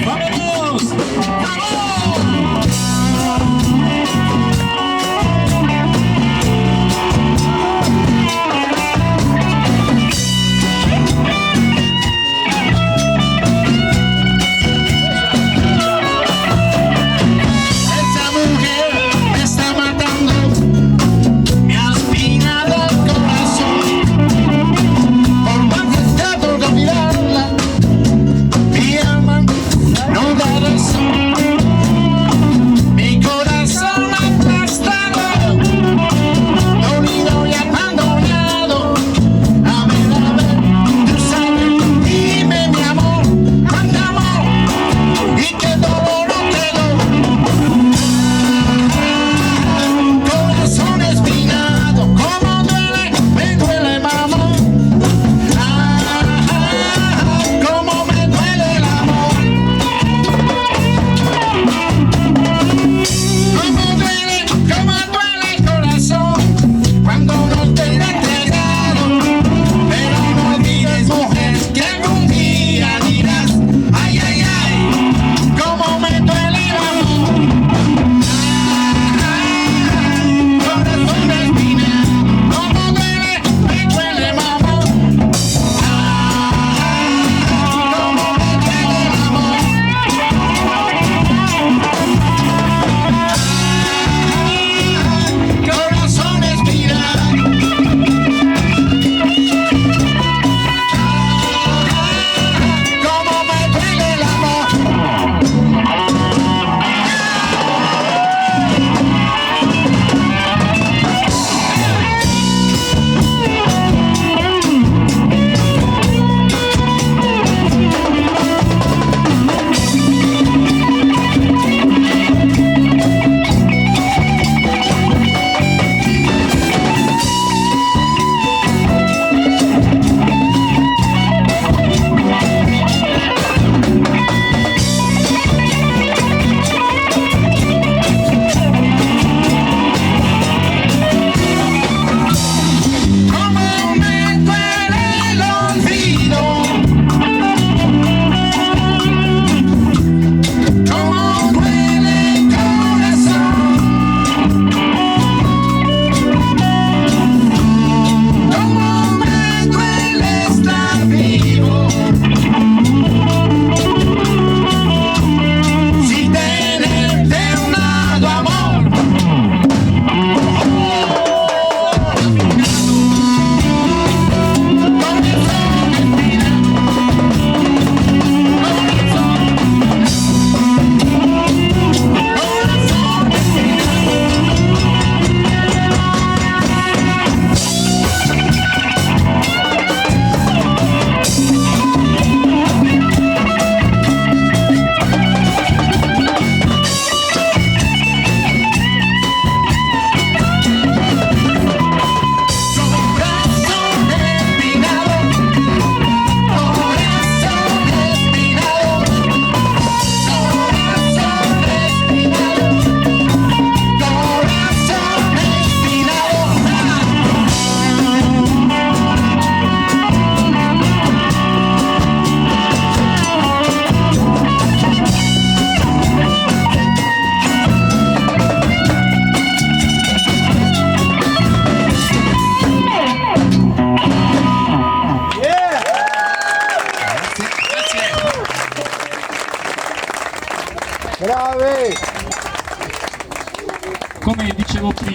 ¡Vamos! Esa mujer me está matando, me ha aspirado el corazón. Por más que trato de olvidarla, mi alma no da razón. Mi corazón aplastado, dolido y abandonado. A ver, tú sabes, dime mi amor, cuánto amor y qué dolor tengo. Corazón espinado, como duele, me duele, mamá. Como me duele el amor. Como duele el corazón cuando no te he entregado. Pero no olvides, mujer, que algún día dirás: ay, ay, ay, como me duele el amor. Corazón espinado, como duele, me duele, mamá. Como me duele el amor. Corazón espinado, como me duele el amor. Como me duele el olvido, como duele el corazón, como me duele estar vivo, sin tenerte a un lado, amor. Bravi! Come dicevo prima,